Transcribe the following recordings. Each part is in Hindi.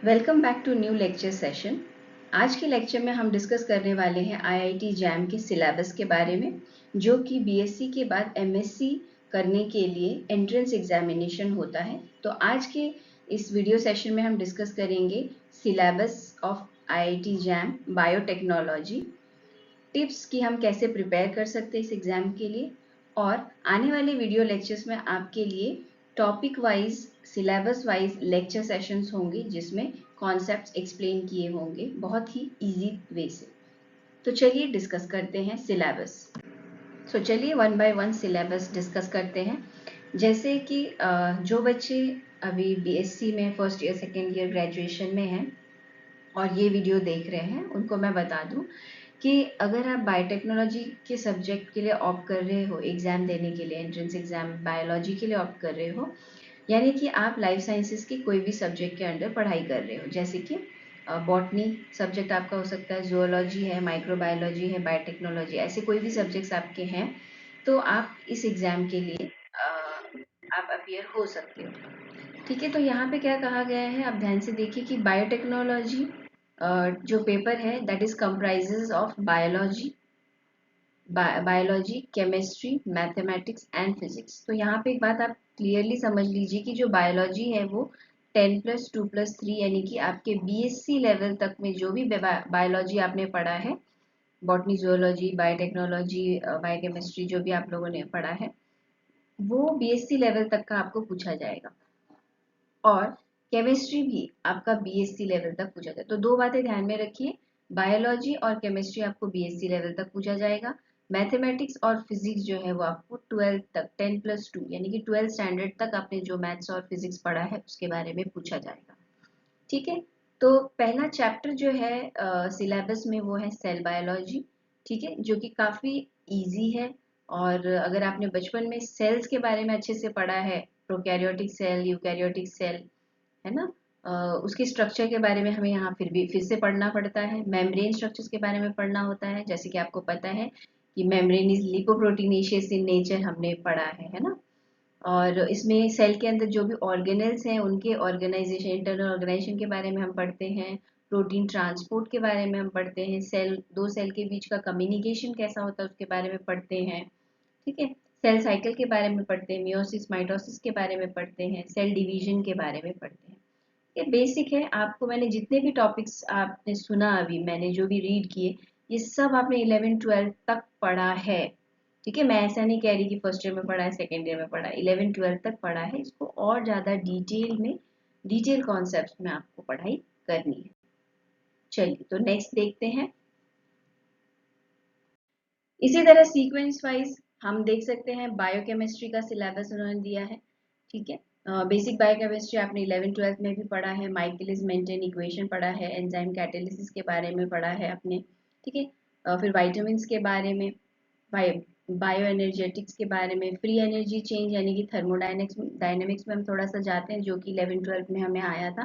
Welcome back to new lecture session. आज के लेक्चर में हम डिस्कस करने वाले हैं आईआईटी जैम के सिलेबस के बारे में, जो कि बीएससी के बाद एमएससी करने के लिए एंट्रेंस एग्जामिनेशन होता है। तो आज के इस वीडियो सेशन में हम डिस्कस करेंगे syllabus of IIT jam biotechnology, tips कि हम कैसे प्रिपेयर कर सकते हैं इस एग्ज़ाम के लिए, और आने वाले वीडियो लेक्चर्स में आपके लिए topic wise syllabus wise lecture sessions होंगे जिसमें कॉन्सेप्ट्स एक्सप्लेन किए होंगे बहुत ही इजी वे से। तो चलिए डिस्कस करते हैं सिलेबस। चलिए one by one syllabus discuss करते हैं। जैसे कि जो बच्चे अभी बीएससी में first year second year graduation में हैं और ये वीडियो देख रहे हैं, उनको मैं बता दूं कि अगर आप बायोटेक्नोलॉजी के सब्जेक्ट के लिए ऑप्ट कर रहे हो एग्ज़ाम देने के लिए, एंट्रेंस एग्ज़ाम बायोलॉजी के लिए ऑप्ट कर रहे हो, यानी कि आप लाइफ साइंसेस के कोई भी सब्जेक्ट के अंडर पढ़ाई कर रहे हो, जैसे कि बॉटनी सब्जेक्ट आपका हो सकता है, जूलॉजी है, माइक्रोबायोलॉजी है, बायोटेक्नोलॉजी, ऐसे कोई भी सब्जेक्ट्स आपके हैं, तो आप इस एग्ज़ाम के लिए आप अपियर हो सकते हो। ठीक है, तो यहाँ पे क्या कहा गया है, आप ध्यान से देखिए कि बायोटेक्नोलॉजी जो पेपर है that is comprises of biology, chemistry, mathematics and physics. तो यहाँ पे एक बात आप क्लियरली समझ लीजिए कि जो बायोलॉजी है वो 10+2+3 यानी कि आपके बीएससी लेवल तक में जो भी बायोलॉजी आपने पढ़ा है, बॉटनी, जूलॉजी, बायोटेक्नोलॉजी, बायोकेमिस्ट्री, जो भी आप लोगों ने पढ़ा है वो बीएससी लेवल तक का आपको पूछा जाएगा, और केमिस्ट्री भी आपका बीएससी लेवल तक पूछा जाए। तो दो बातें ध्यान में रखिए, बायोलॉजी और केमिस्ट्री आपको बीएससी लेवल तक पूछा जाएगा, मैथमेटिक्स और फिजिक्स जो है वो आपको 12th तक 10+2 यानी कि 12th स्टैंडर्ड तक आपने जो मैथ्स और फिजिक्स पढ़ा है उसके बारे में पूछा जाएगा। ठीक है, तो पहला चैप्टर जो है सिलेबस में वो है सेल बायोलॉजी। ठीक है, जो कि काफ़ी इजी है, और अगर आपने बचपन में सेल्स के बारे में अच्छे से पढ़ा है, प्रोकैरियोटिक सेल, यूकैरियोटिक सेल, है ना, उसके स्ट्रक्चर के बारे में हमें यहाँ फिर से पढ़ना पड़ता है, मेम्ब्रेन स्ट्रक्चर्स के बारे में पढ़ना होता है, जैसे कि आपको पता है कि मेम्ब्रेन इज लिपोप्रोटीनेशियस इन नेचर, हमने पढ़ा है ना। और इसमें सेल के अंदर जो भी ऑर्गेनेल्स हैं उनके ऑर्गेनाइजेशन, इंटरनल ऑर्गेनाइजेशन के बारे में हम पढ़ते हैं, प्रोटीन ट्रांसपोर्ट के बारे में हम पढ़ते हैं, दो सेल के बीच का कम्युनिकेशन कैसा होता है उसके बारे में पढ़ते हैं। ठीक है, सेल साइकिल के बारे में पढ़ते हैं, मियोसिस माइटोसिस के बारे में पढ़ते हैं, सेल डिवीजन के बारे में पढ़ते हैं। ये बेसिक है, आपको मैंने जितने भी टॉपिक्स आपने सुना, अभी मैंने जो भी रीड किए, ये सब आपने 11th-12th तक पढ़ा है। ठीक है, मैं ऐसा नहीं कह रही कि फर्स्ट ईयर में पढ़ा है, सेकेंड ईयर में पढ़ा है, 11th-12th तक पढ़ा है। इसको और ज़्यादा डिटेल कॉन्सेप्ट में आपको पढ़ाई करनी है। चलिए, तो नेक्स्ट देखते हैं। इसी तरह सीक्वेंस वाइज हम देख सकते हैं, बायोकेमिस्ट्री का सिलेबस उन्होंने दिया है। ठीक है, बेसिक बायोकेमिस्ट्री आपने 11th-12th में भी पढ़ा है, माइकलिस मेंटेन इक्वेशन पढ़ा है, एंजाइम कैटालिसिस के बारे में पढ़ा है आपने। ठीक है, फिर वाइटामिन्स के बारे में, बायो एनर्जेटिक्स के बारे में, फ्री एनर्जी चेंज यानी कि थर्मोडायनेमिक्स डायनेमिक्स में हम थोड़ा सा जाते हैं, जो कि 11th-12th में हमें आया था।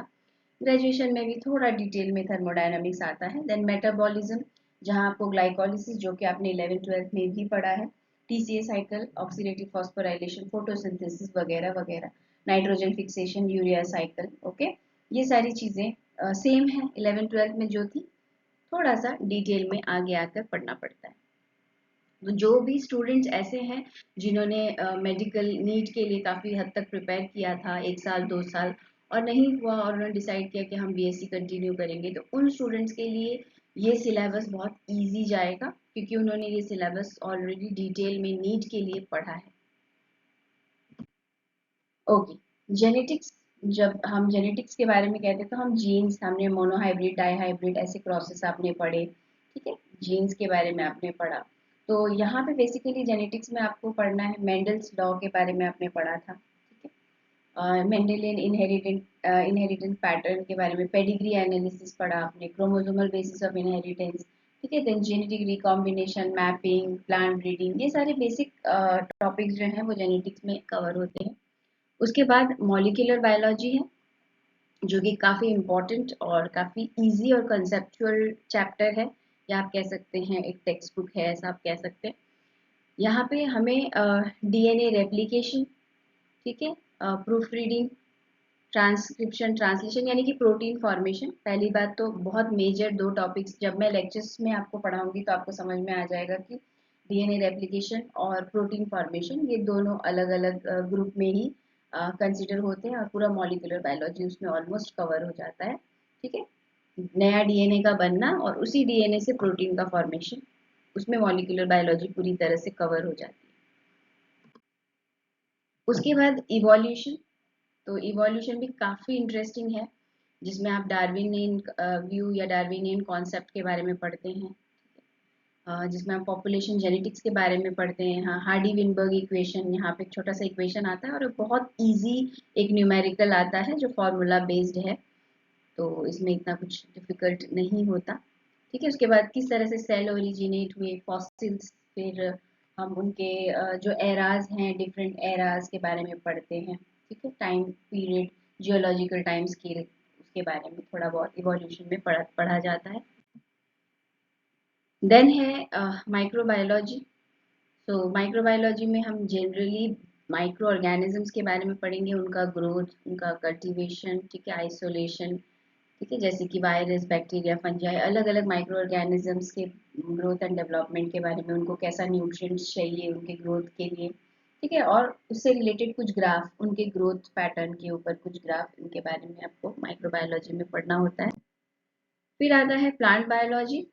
ग्रेजुएशन में भी थोड़ा डिटेल में थर्मोडायनामिक्स आता है। देन मेटाबॉलिज्म, जहां आपको ग्लाइकोलिसिस, जो कि आपने 11th-12th में भी पढ़ा है, TCA cycle, oxidative phosphorylation, photosynthesis वगैरह वगैरह, nitrogen fixation, urea cycle. Okay, ये सारी चीजें सेम है 11th-12th में जो थी, थोड़ा सा डिटेल में आगे आकर पढ़ना पड़ता है। तो जो भी स्टूडेंट्स ऐसे हैं जिन्होंने मेडिकल नीट के लिए काफ़ी हद तक प्रिपेयर किया था, 1 साल 2 साल, और नहीं हुआ और उन्होंने डिसाइड किया कि हम बीएससी कंटिन्यू करेंगे, तो उन स्टूडेंट्स के लिए ये सिलेबस बहुत इजी जाएगा, क्योंकि उन्होंने ये सिलेबस ऑलरेडी डिटेल में नीट के लिए पढ़ा है। ओके, जेनेटिक्स, जब हम जेनेटिक्स के बारे में कहते हैं तो हम जीन्स, हमने मोनोहाइब्रिड, डाईहाइब्रिड, ऐसे क्रॉसेस आपने पढ़े। ठीक है, जीन्स के बारे में आपने पढ़ा। तो यहाँ पे बेसिकली जेनेटिक्स में आपको पढ़ना है, मेंडल्स लॉ के बारे में आपने पढ़ा था। ठीक है, मेंडेलियन इनहेरिटेंस पैटर्न के बारे में, पेडिग्री एनालिसिस पढ़ा आपने, क्रोमोसोमल बेसिस ऑफ इनहेरिटेंस। ठीक है, then genetic recombination, mapping, plant breeding, ये सारे बेसिक टॉपिक्स जो हैं वो जेनेटिक्स में कवर होते हैं। उसके बाद मॉलिक्यूलर बायोलॉजी है, जो कि काफ़ी इम्पोर्टेंट और काफ़ी इजी और कंसेप्चुअल चैप्टर है, या आप कह सकते हैं एक टेक्स्ट बुक है, ऐसा आप कह सकते हैं। यहाँ पे हमें डीएनए रेप्लिकेशन, ठीक है, प्रूफ रीडिंग, ट्रांसक्रिप्शन ट्रांसलेशन यानी कि प्रोटीन फॉर्मेशन। पहली बात तो बहुत मेजर दो टॉपिक्स जब मैं लेक्चर्स में आपको पढ़ाऊंगी तो आपको समझ में आ जाएगा कि डीएनए रेप्लिकेशन और प्रोटीन फॉर्मेशन ये दोनों अलग अलग ग्रुप में ही कंसिडर होते हैं और पूरा मॉलिक्यूलर बायोलॉजी उसमें ऑलमोस्ट कवर हो जाता है। ठीक है, नया डीएनए का बनना और उसी डीएनए से प्रोटीन का फॉर्मेशन, उसमें मॉलिक्यूलर बायोलॉजी पूरी तरह से कवर हो जाती है। उसके बाद इवोल्यूशन, तो इवोल्यूशन भी काफ़ी इंटरेस्टिंग है जिसमें आप डार्विनियन व्यू या डार्विनियन कॉन्सेप्ट के बारे में पढ़ते हैं, जिसमें आप पॉपुलेशन जेनेटिक्स के बारे में पढ़ते हैं। हाँ, हार्डी विनबर्ग इक्वेशन, यहाँ पे एक छोटा सा इक्वेशन आता है और बहुत इजी एक न्यूमेरिकल आता है जो फॉर्मूला बेस्ड है, तो इसमें इतना कुछ डिफिकल्ट नहीं होता। ठीक है, उसके बाद किस तरह से सेल ओरिजिनेट हुए, फॉसिल्स, फिर हम उनके जो एराज हैं डिफरेंट एराज के बारे में पढ़ते हैं। ठीक है, time period, geological time scale, उसके बारे में थोड़ा बहुत इवोल्यूशन में पढ़ा जाता है। देन है माइक्रोबायोलॉजी। तो माइक्रोबायोलॉजी में हम जनरली माइक्रो ऑर्गेनिजम्स के बारे में पढ़ेंगे, उनका ग्रोथ, उनका कल्टीवेशन, ठीक है, आइसोलेशन, ठीक है, जैसे कि वायरस, बैक्टीरिया, फंजाई, अलग अलग माइक्रो ऑर्गेनिजम्स के ग्रोथ एंड डेवलपमेंट के बारे में, उनको कैसा न्यूट्रिएंट्स चाहिए उनके ग्रोथ के लिए। ठीक है, और उससे रिलेटेड कुछ ग्राफ, उनके ग्रोथ पैटर्न के ऊपर कुछ ग्राफ, इनके बारे में आपको माइक्रोबायोलॉजी में पढ़ना होता है। फिर आता है प्लांट बायोलॉजी।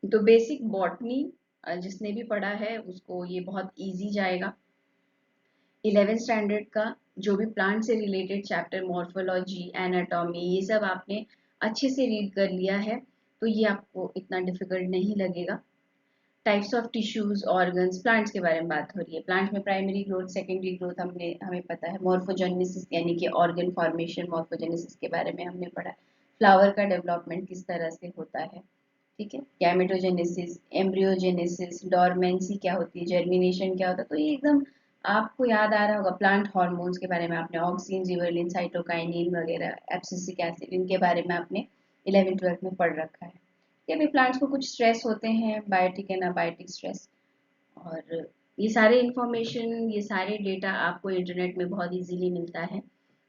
तो बेसिक बॉटनी जिसने भी पढ़ा है उसको ये बहुत इजी जाएगा। 11th स्टैंडर्ड का जो भी प्लांट से रिलेटेड चैप्टर, मॉर्फोलॉजी, एनाटॉमी, ये सब आपने अच्छे से रीड कर लिया है तो ये आपको इतना डिफिकल्ट नहीं लगेगा। Types of tissues, organs, plants के बारे में बात हो रही है। प्लांट्स में प्राइमरी ग्रोथ, सेकेंडरी ग्रोथ हमें पता है। मॉर्फोजेनेसिस यानी कि ऑर्गन फॉर्मेशन, मॉर्फोजेनेसिस के बारे में हमने पढ़ा। फ्लावर का डेवलपमेंट किस तरह से होता है, ठीक है, गैमेटोजेनेसिस, एम्ब्रियोजेनेसिस, डोरमेंसी क्या होती है, जर्मिनेशन क्या होता है, तो ये एकदम आपको याद आ रहा होगा। प्लांट हार्मोन्स के बारे में आपने ऑक्सिन, जिबरेलिन, साइटोकाइनिन वगैरह, एब्सिसिक एसिड, इनके बारे में आपने 11th 12th में पढ़ रखा है। कि भी प्लांट्स को कुछ स्ट्रेस होते हैं, बायोटिक एंड अबायोटिक स्ट्रेस, और ये सारे इंफॉर्मेशन, ये सारे डेटा आपको इंटरनेट में बहुत इजीली मिलता है।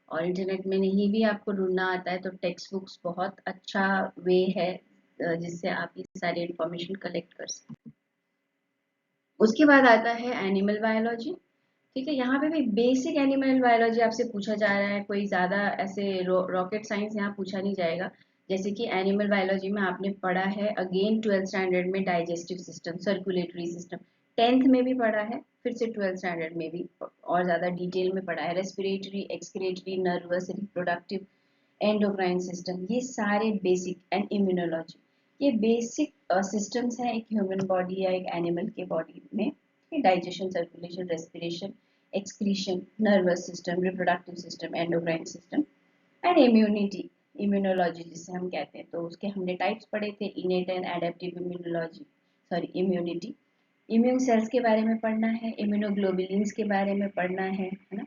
और इंटरनेट में नहीं भी आपको ढूंढना आता है तो टेक्स्ट बुक्स बहुत अच्छा वे है जिससे आप ये सारी इंफॉर्मेशन कलेक्ट कर सकते हैं। उसके बाद आता है एनिमल बायोलॉजी। ठीक है, यहाँ पे भी बेसिक एनिमल बायोलॉजी आपसे पूछा जा रहा है, कोई ज़्यादा ऐसे रॉकेट साइंस यहाँ पूछा नहीं जाएगा। जैसे कि एनिमल बायोलॉजी में आपने पढ़ा है अगेन 12th स्टैंडर्ड में digestive system, circulatory system, 10th में भी पढ़ा है, फिर से 12th स्टैंडर्ड में भी और ज़्यादा डिटेल में पढ़ा है। Respiratory, excretory, nervous, reproductive, endocrine system, ये सारे बेसिक, एंड इम्यूनोलॉजी, ये बेसिक सिस्टम्स हैं एक ह्यूमन बॉडी या एक एनिमल के बॉडी में। Digestion, circulation, respiration, excretion, nervous system, reproductive system, endocrine system, and immunity, immunology जिसे हम कहते हैं। तो उसके हमने टाइप्स पढ़े थे, इनेट and adaptive immunology, sorry immunity. Immune cells के बारे में पढ़ना है, इम्यूनोग्लोबुलिन्स के बारे में पढ़ना है ना।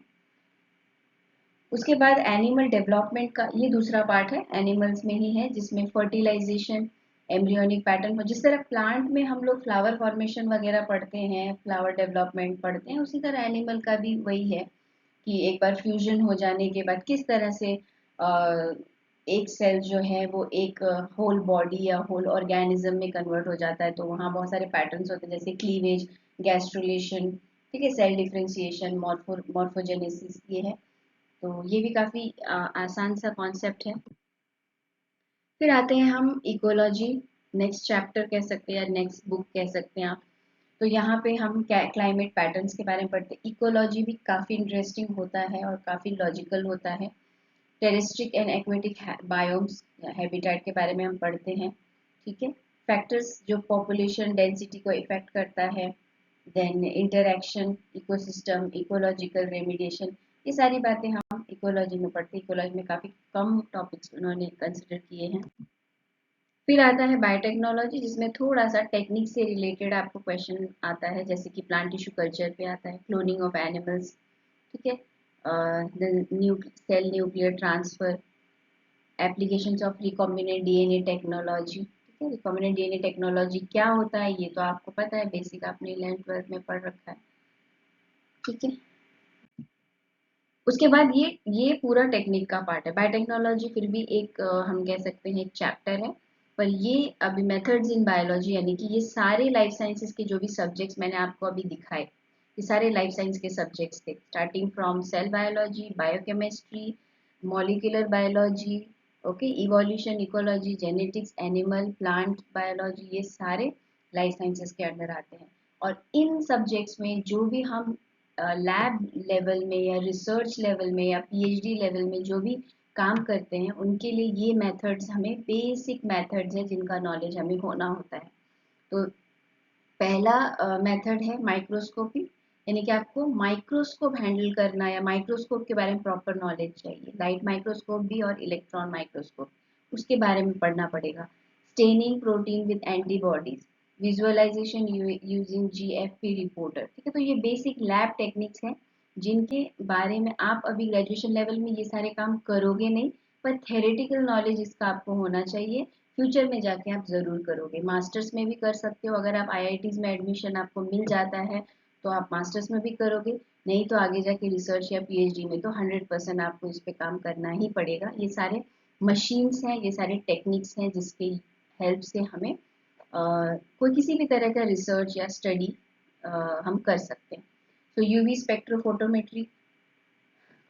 उसके बाद एनिमल डेवलपमेंट का ये दूसरा पार्ट है, एनिमल्स में ही है, जिसमें फर्टिलाइजेशन, एम्ब्रियोनिक पैटर्न, जिस तरह प्लांट में हम लोग फ्लावर फॉर्मेशन वगैरह पढ़ते हैं, फ्लावर डेवलपमेंट पढ़ते हैं, उसी तरह एनिमल का भी वही है कि एक बार फ्यूजन हो जाने के बाद किस तरह से एक सेल जो है वो एक होल बॉडी या होल ऑर्गेनिज्म में कन्वर्ट हो जाता है। तो वहाँ बहुत सारे पैटर्न्स होते हैं, जैसे क्लीवेज, गैस्ट्रुलेशन, ठीक है, सेल डिफरेंशिएशन, मॉर्फोजेनेसिस, ये है। तो ये भी काफ़ी आसान सा कॉन्सेप्ट है। फिर आते हैं हम इकोलॉजी, नेक्स्ट चैप्टर कह सकते हैं या नेक्स्ट बुक कह सकते हैं आप। तो यहाँ पे हम क्लाइमेट पैटर्न्स के बारे में पढ़ते हैं। इकोलॉजी भी काफ़ी इंटरेस्टिंग होता है और काफ़ी लॉजिकल होता है। टेरेस्ट्रिक एंड एक्वेटिक बायोम्स, हैबिटेट के बारे में हम पढ़ते हैं। ठीक है, फैक्टर्स जो पॉपुलेशन डेंसिटी को इफेक्ट करता है, then interaction, ecosystem, ecological remediation, ये सारी बातें हम इकोलॉजी में पढ़ते हैं। इकोलॉजी में काफ़ी कम टॉपिक्स उन्होंने कंसिडर किए हैं। फिर आता है बायोटेक्नोलॉजी, जिसमें थोड़ा सा टेक्निक से रिलेटेड आपको क्वेश्चन आता है, जैसे कि प्लांट टिश्यू कल्चर पे आता है, क्लोनिंग ऑफ एनिमल्स, ठीक है, cell nuclear transfer, applications of recombinant DNA technology. ठीक है, रिकॉम्बिनेंट डीएनए टेक्नोलॉजी क्या होता है ये तो आपको पता है, बेसिक आपने 11th 12th में पढ़ रखा है। ठीक है, उसके बाद ये पूरा टेक्निक का पार्ट है। बायोटेक्नोलॉजी फिर भी एक हम कह सकते हैं एक चैप्टर है, पर ये अभी मेथड्स इन बायोलॉजी यानी कि ये सारे लाइफ साइंसेस के जो भी सब्जेक्ट्स मैंने आपको अभी दिखाए, ये सारे लाइफ साइंस के सब्जेक्ट्स थे, starting from cell biology, biochemistry, molecular biology, okay, evolution, ecology, genetics, animal plant biology, ये सारे लाइफ साइंसेस के अंडर आते हैं। और इन सब्जेक्ट्स में जो भी हम लैब लेवल में या रिसर्च लेवल में या पीएचडी लेवल में जो भी काम करते हैं, उनके लिए ये मेथड्स हमें बेसिक मेथड्स हैं जिनका नॉलेज हमें होना होता है। तो पहला मेथड है माइक्रोस्कोपी, यानी कि आपको माइक्रोस्कोप हैंडल करना या माइक्रोस्कोप के बारे में प्रॉपर नॉलेज चाहिए। लाइट माइक्रोस्कोप भी और इलेक्ट्रॉन माइक्रोस्कोप, उसके बारे में पढ़ना पड़ेगा। Staining protein with antibodies, visualisation using GFP reporter, ठीक है। तो ये बेसिक लैब टेक्निक्स हैं जिनके बारे में आप अभी ग्रेजुएशन लेवल में ये सारे काम करोगे नहीं, पर थेरेटिकल नॉलेज इसका आपको होना चाहिए। फ्यूचर में जाके आप ज़रूर करोगे, मास्टर्स में भी कर सकते हो। अगर आप आईआईटीज़ में एडमिशन आपको मिल जाता है तो आप मास्टर्स में भी करोगे, नहीं तो आगे जाके रिसर्च या पीएचडी में तो 100% आपको इस पे काम करना ही पड़ेगा। ये सारे मशीन्स हैं, ये सारे टेक्निक्स हैं जिसके हेल्प से हमें कोई किसी भी तरह का रिसर्च या स्टडी हम कर सकते हैं। तो UV spectrophotometry,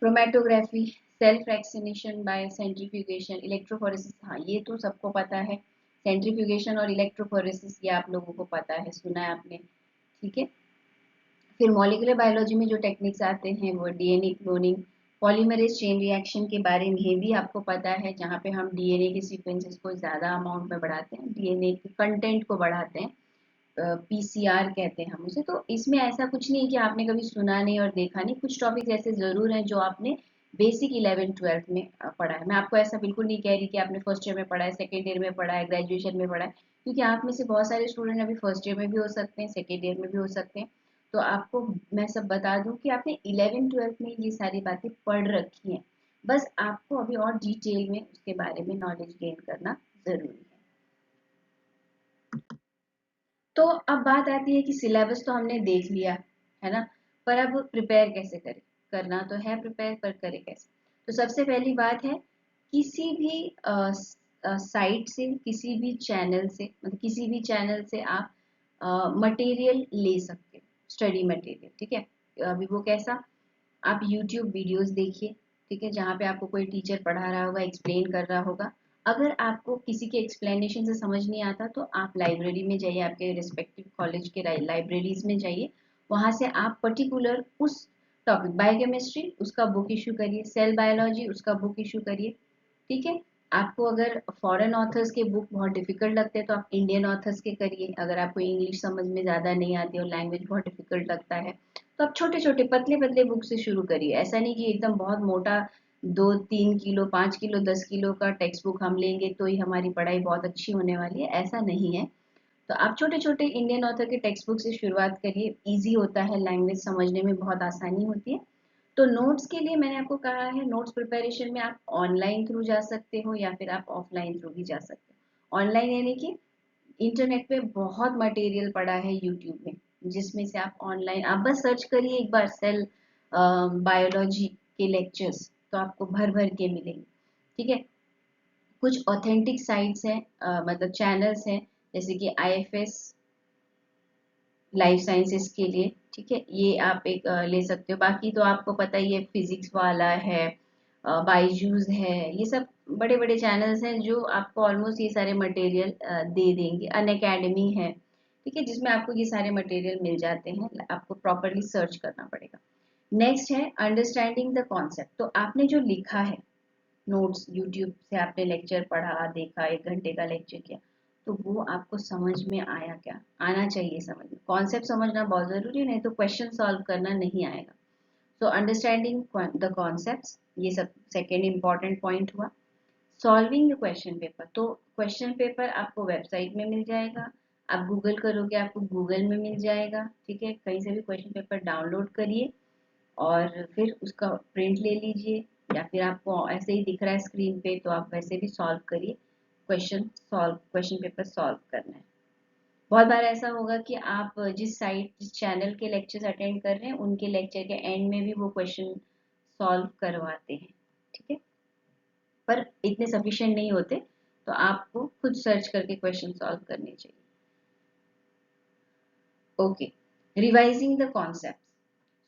chromatography, cell fractionation by centrifugation, electrophoresis, हाँ ये तो सबको पता है। सेंट्रीफ्यूगेशन और इलेक्ट्रोफोरेसिस ये आप लोगों को पता है, सुना है आपने, ठीक है। फिर मॉलिक्यूलर बायोलॉजी में जो टेक्निक्स आते हैं वो DNA cloning, polymerase chain reaction के बारे में भी आपको पता है, जहाँ पे हम डीएनए के सीक्वेंसेस को ज़्यादा अमाउंट में बढ़ाते हैं, डीएनए के कंटेंट को बढ़ाते हैं, पीसीआर कहते हैं हम उसे। तो इसमें ऐसा कुछ नहीं है कि आपने कभी सुना नहीं और देखा नहीं, कुछ टॉपिक्स ऐसे ज़रूर हैं जो आपने बेसिक 11th-12th में पढ़ा है। मैं आपको ऐसा बिल्कुल नहीं कह रही कि आपने फर्स्ट ईयर में पढ़ा है, सेकेंड ईयर में पढ़ा है, ग्रेजुएशन में पढ़ा है, क्योंकि आप में से बहुत सारे स्टूडेंट अभी फर्स्ट ईयर में भी हो सकते हैं, सेकेंड ईयर में भी हो सकते हैं। तो आपको मैं सब बता दूं कि आपने 11th-12th में ये सारी बातें पढ़ रखी हैं, बस आपको अभी और डिटेल में उसके बारे में नॉलेज गेन करना ज़रूरी है। तो अब बात आती है कि सिलेबस तो हमने देख लिया है ना, पर अब प्रिपेयर कैसे करें। करना तो है प्रिपेयर, पर करें कैसे। तो सबसे पहली बात है, किसी भी साइट से, किसी भी चैनल से, मतलब किसी भी चैनल से आप मटेरियल ले सकते हो, स्टडी मटेरियल, ठीक है। अभी वो कैसा, आप YouTube वीडियोस देखिए, ठीक है, जहाँ पे आपको कोई टीचर पढ़ा रहा होगा, एक्सप्लेन कर रहा होगा। अगर आपको किसी के एक्सप्लेनेशन से समझ नहीं आता तो आप लाइब्रेरी में जाइए, आपके रिस्पेक्टिव कॉलेज के लाइब्रेरीज में जाइए, वहाँ से आप पर्टिकुलर उस टॉपिक, बायोकेमिस्ट्री उसका बुक इशू करिए, सेल बायोलॉजी उसका बुक इशू करिए, ठीक है। आपको अगर फॉरेन ऑथर्स के बुक बहुत डिफिकल्ट लगते हैं तो आप इंडियन ऑथर्स के करिए। अगर आपको इंग्लिश समझ में ज़्यादा नहीं आती और लैंग्वेज बहुत डिफिकल्ट लगता है तो आप छोटे छोटे पतले पतले बुक से शुरू करिए। ऐसा नहीं कि एकदम बहुत मोटा 2-3 किलो 5 किलो 10 किलो का टेक्स्ट बुक हम लेंगे तो ही हमारी पढ़ाई बहुत अच्छी होने वाली है, ऐसा नहीं है। तो आप छोटे छोटे इंडियन ऑथर के टेक्स्ट बुक से शुरुआत करिए, इजी होता है, लैंग्वेज समझने में बहुत आसानी होती है। तो नोट्स के लिए मैंने आपको कहा है, नोट्स प्रिपरेशन में आप ऑनलाइन थ्रू जा सकते हो या फिर आप ऑफलाइन थ्रू भी जा सकते हो। ऑनलाइन यानी कि इंटरनेट पे बहुत मटेरियल पड़ा है यूट्यूब में, जिसमें से आप ऑनलाइन आप बस सर्च करिए एक बार सेल बायोलॉजी के लेक्चर्स, तो आपको भर भर के मिलेंगे, ठीक है। कुछ ऑथेंटिक साइट्स हैं, मतलब चैनल्स हैं, जैसे कि आईएफएस लाइफ साइंसेस के लिए, ठीक है, ये आप एक ले सकते हो। बाकी तो आपको पता ही है, फिजिक्स वाला है, बायजूस है, ये सब बड़े बड़े चैनल्स हैं जो आपको ऑलमोस्ट ये सारे मटेरियल दे देंगे। अन अकेडमी है, ठीक है, जिसमें आपको ये सारे मटेरियल मिल जाते हैं, आपको प्रॉपरली सर्च करना पड़ेगा। नेक्स्ट है अंडरस्टैंडिंग द कॉन्सेप्ट। तो आपने जो लिखा है नोट्स, यूट्यूब से आपने लेक्चर पढ़ा, देखा, 1 घंटे का लेक्चर किया, तो वो आपको समझ में आया क्या, आना चाहिए समझ में। कॉन्सेप्ट समझना बहुत ज़रूरी है, नहीं तो क्वेश्चन सॉल्व करना नहीं आएगा। सो अंडरस्टैंडिंग द कॉन्सेप्ट्स, ये सब सेकेंड इंपॉर्टेंट पॉइंट हुआ। सॉल्विंग द क्वेश्चन पेपर, तो क्वेश्चन पेपर आपको वेबसाइट में मिल जाएगा, आप गूगल करोगे आपको गूगल में मिल जाएगा, ठीक है। कहीं से भी क्वेश्चन पेपर डाउनलोड करिए और फिर उसका प्रिंट ले लीजिए, या फिर आपको ऐसे ही दिख रहा है स्क्रीन पे तो आप वैसे भी सॉल्व करिए। क्वेश्चन पेपर सॉल्व करना है। बहुत बार ऐसा होगा कि आप जिस चैनल के लेक्चर्स अटेंड कर रहे हैं उनके लेक्चर के एंड में भी वो क्वेश्चन सॉल्व करवाते हैं, ठीक है, पर इतने सफिशिएंट नहीं होते, तो आपको खुद सर्च करके क्वेश्चन सॉल्व करने चाहिए। Okay, revising the concept.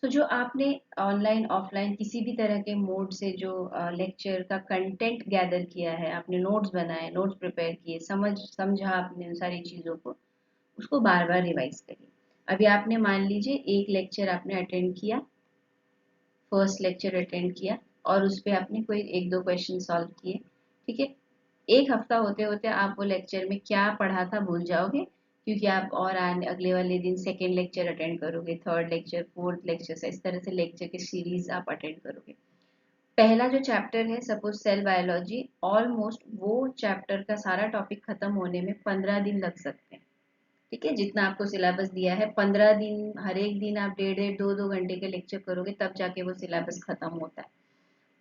तो जो आपने ऑनलाइन ऑफलाइन किसी भी तरह के मोड से जो लेक्चर का कंटेंट गैदर किया है, आपने नोट्स बनाए, नोट्स प्रिपेयर किए, समझा आपने उन सारी चीज़ों को, उसको बार बार रिवाइज करिए। अभी आपने मान लीजिए एक लेक्चर आपने अटेंड किया, फर्स्ट लेक्चर अटेंड किया, और उस पर आपने कोई एक दो क्वेश्चन सॉल्व किए, ठीक है। एक हफ्ता होते होते आप वो लेक्चर में क्या पढ़ा था भूल जाओगे, क्योंकि आप और आने अगले वाले दिन सेकेंड लेक्चर अटेंड करोगे, थर्ड लेक्चर, फोर्थ लेक्चर, इस तरह से लेक्चर की सीरीज आप अटेंड करोगे। पहला जो चैप्टर है सपोज सेल बायोलॉजी, ऑलमोस्ट वो चैप्टर का सारा टॉपिक खत्म होने में 15 दिन लग सकते हैं, ठीक है। जितना आपको सिलेबस दिया है 15 दिन, हर एक दिन आप 1.5 2 2 घंटे के लेक्चर करोगे तब जाके वो सिलेबस खत्म होता है।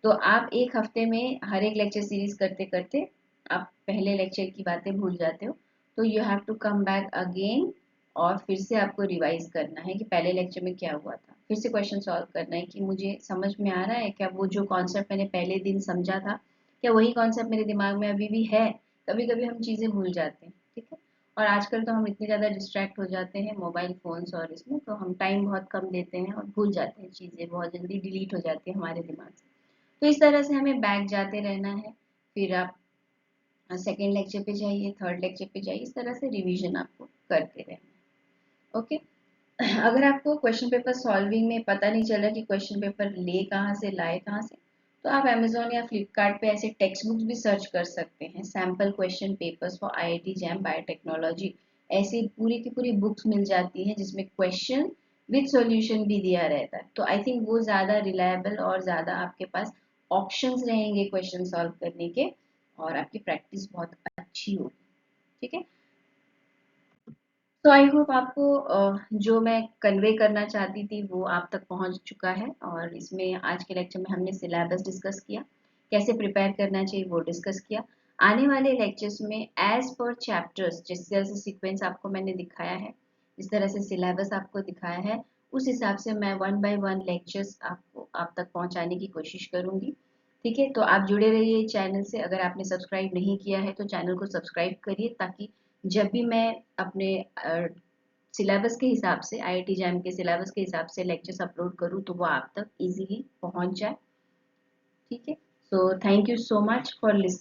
तो आप एक हफ्ते में हर एक लेक्चर सीरीज करते करते आप पहले लेक्चर की बातें भूल जाते हो, तो you have to come back again, और फिर से आपको रिवाइज करना है कि पहले लेक्चर में क्या हुआ था, फिर से क्वेश्चन सॉल्व करना है कि मुझे समझ में आ रहा है क्या, वो जो कॉन्सेप्ट मैंने पहले दिन समझा था क्या वही कॉन्सेप्ट मेरे दिमाग में अभी भी है। कभी कभी हम चीज़ें भूल जाते हैं, ठीक है। और आजकल तो हम इतने ज़्यादा डिस्ट्रैक्ट हो जाते हैं मोबाइल फोन्स और इसमें, तो हम टाइम बहुत कम देते हैं और भूल जाते हैं, चीज़ें बहुत जल्दी डिलीट हो जाती है हमारे दिमाग से। तो इस तरह से हमें बैक जाते रहना है, फिर आप सेकेंड लेक्चर पे जाइए, थर्ड लेक्चर पे जाइए, इस तरह से रिवीजन आपको करते रहना है। ओके। अगर आपको क्वेश्चन पेपर सॉल्विंग में पता नहीं चला कि क्वेश्चन पेपर ले कहाँ से लाए कहाँ से, तो आप अमेजोन या फ्लिपकार्ट पे ऐसे टेक्स्ट बुक्स भी सर्च कर सकते हैं, sample question papers for IIT jam biotechnology, ऐसी पूरी की पूरी बुक्स मिल जाती हैं जिसमें क्वेश्चन विद सॉल्यूशन भी दिया रहता है। तो आई थिंक वो ज़्यादा रिलायबल और ज़्यादा आपके पास ऑप्शंस रहेंगे क्वेश्चन सॉल्व करने के, और आपकी प्रैक्टिस बहुत अच्छी होगी, ठीक है। तो आई होप आपको जो मैं कन्वे करना चाहती थी वो आप तक पहुंच चुका है, और इसमें आज के लेक्चर में हमने सिलेबस डिस्कस किया, कैसे प्रिपेयर करना चाहिए वो डिस्कस किया। आने वाले लेक्चर्स में एज पर चैप्टर्स, जिस तरह से सीक्वेंस आपको मैंने दिखाया है, जिस तरह से सिलेबस आपको दिखाया है, उस हिसाब से मैं 1 बाय 1 लेक्चर्स आपको आप तक पहुंचाने की कोशिश करूंगी, ठीक है। तो आप जुड़े रहिए चैनल से, अगर आपने सब्सक्राइब नहीं किया है तो चैनल को सब्सक्राइब करिए, ताकि जब भी मैं अपने सिलेबस के हिसाब से, आईआईटी जैम के सिलेबस के हिसाब से लेक्चर्स अपलोड करूँ तो वो आप तक इजीली पहुंच जाए, ठीक है। So thank you so much for listening.